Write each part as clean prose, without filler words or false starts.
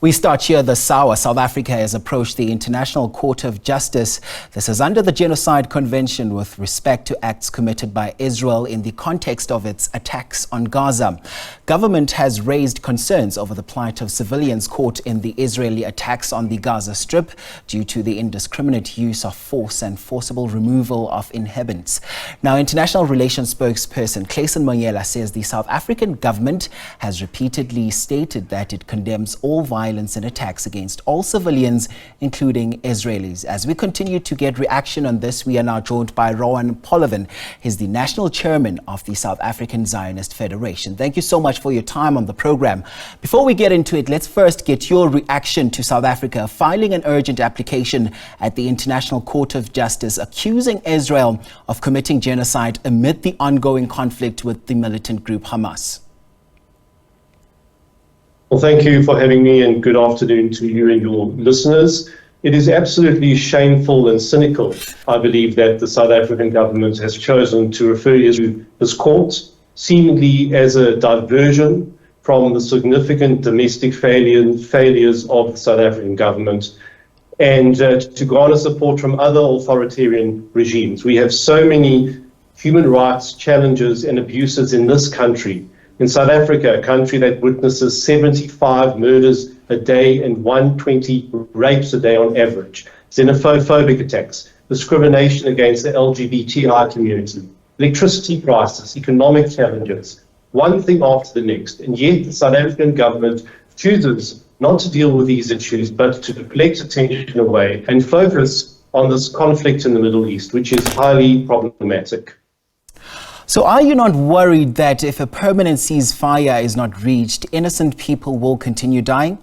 We start here this hour. South Africa has approached the International Court of Justice. This is under the Genocide Convention with respect to acts committed by Israel in the context of its attacks on Gaza. Government has raised concerns over the plight of civilians caught in the Israeli attacks on the Gaza Strip due to the indiscriminate use of force and forcible removal of inhabitants. Now, international relations spokesperson Clayson Monyela says the South African government has repeatedly stated that it condemns all violence and attacks against all civilians, including Israelis. As we continue to get reaction on this, we are now joined by Rowan Polovin. He's the national chairman of the South African Zionist Federation. Thank you so much for your time on the program. Before we get into it, let's first get your reaction to South Africa filing an urgent application at the International Court of Justice accusing Israel of committing genocide amid the ongoing conflict with the militant group Hamas. Well, thank you for having me, and good afternoon to you and your listeners. It is absolutely shameful and cynical, I believe, that the South African government has chosen to refer to this court, seemingly as a diversion from the significant domestic failures of the South African government, and to garner support from other authoritarian regimes. We have so many human rights challenges and abuses in this country. In South Africa, a country that witnesses 75 murders a day and 120 rapes a day on average, xenophobic attacks, discrimination against the LGBTI community, electricity prices, economic challenges, one thing after the next. And yet the South African government chooses not to deal with these issues, but to deflect attention away and focus on this conflict in the Middle East, which is highly problematic. So are you not worried that if a permanent ceasefire is not reached, innocent people will continue dying?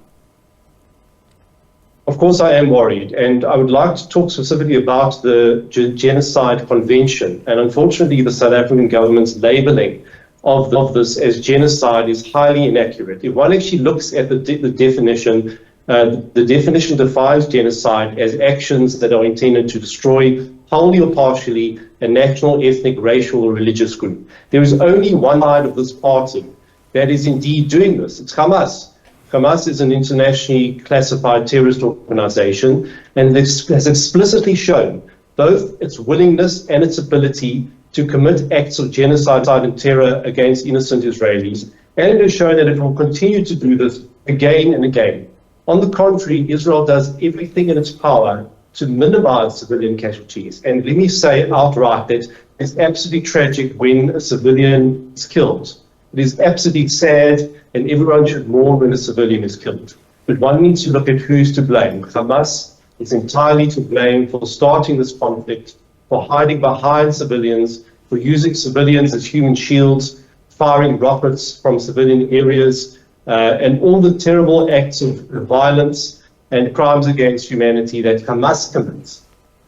Of course I am worried, and I would like to talk specifically about the Genocide Convention. And unfortunately, the South African government's labeling of this as genocide is highly inaccurate. If one actually looks at the definition, the definition defines genocide as actions that are intended to destroy wholly or partially a national, ethnic, racial, or religious group. There is only one side of this party that is indeed doing this. It's Hamas. Hamas is an internationally classified terrorist organization, and this has explicitly shown both its willingness and its ability to commit acts of genocide and terror against innocent Israelis, and it has shown that it will continue to do this again and again. On the contrary, Israel does everything in its power to minimize civilian casualties. And let me say outright that it's absolutely tragic when a civilian is killed. It is absolutely sad, and everyone should mourn when a civilian is killed. But one needs to look at who's to blame. Hamas is entirely to blame for starting this conflict, for hiding behind civilians, for using civilians as human shields, firing rockets from civilian areas, and all the terrible acts of violence and crimes against humanity that Hamas commits.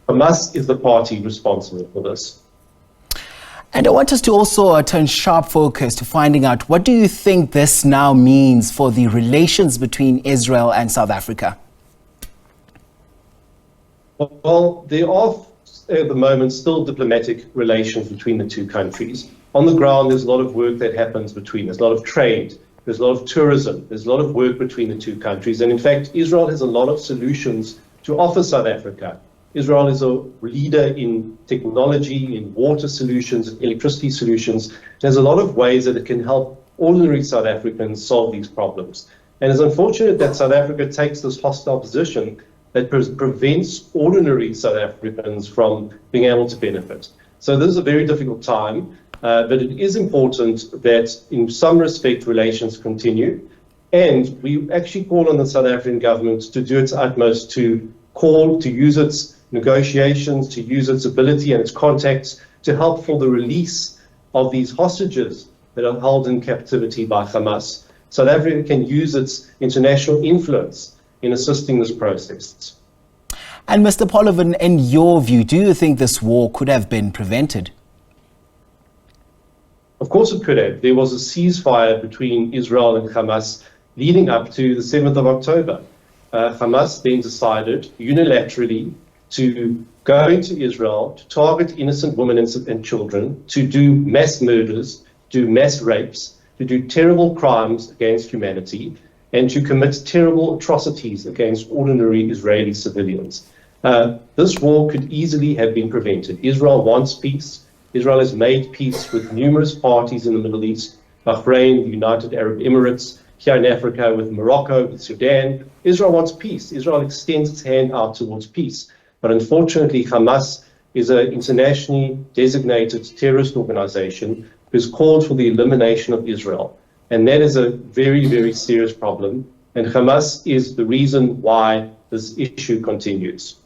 Hamas is the party responsible for this. And I want us to also turn sharp focus to finding out, what do you think this now means for the relations between Israel and South Africa? Well, there are at the moment still diplomatic relations between the two countries. On the ground, there's a lot of work that happens between. There's a lot of trade. There's a lot of tourism. There's a lot of work between the two countries. And in fact, Israel has a lot of solutions to offer South Africa. Israel is a leader in technology, in water solutions, electricity solutions. There's a lot of ways that it can help ordinary South Africans solve these problems. And it's unfortunate that South Africa takes this hostile position that prevents ordinary South Africans from being able to benefit. So this is a very difficult time. But it is important that in some respect relations continue, and we actually call on the South African government to do its utmost to use its negotiations, to use its ability and its contacts to help for the release of these hostages that are held in captivity by Hamas. South Africa can use its international influence in assisting this process. And Mr. Polovin, in your view, do you think this war could have been prevented? Of course it could have. There was a ceasefire between Israel and Hamas leading up to the 7th of October. Hamas then decided unilaterally to go into Israel, to target innocent women and children, to do mass murders, do mass rapes, to do terrible crimes against humanity. and to commit terrible atrocities against ordinary Israeli civilians. This war could easily have been prevented. Israel wants peace. Israel has made peace with numerous parties in the Middle East, Bahrain, the United Arab Emirates, here in Africa with Morocco, with Sudan. Israel wants peace. Israel extends its hand out towards peace. But unfortunately, Hamas is an internationally designated terrorist organization who's called for the elimination of Israel. And that is a very, very serious problem. And Hamas is the reason why this issue continues.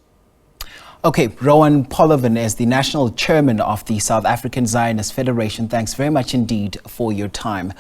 Okay, Rowan Polovin is the national chairman of the South African Zionist Federation. Thanks very much indeed for your time.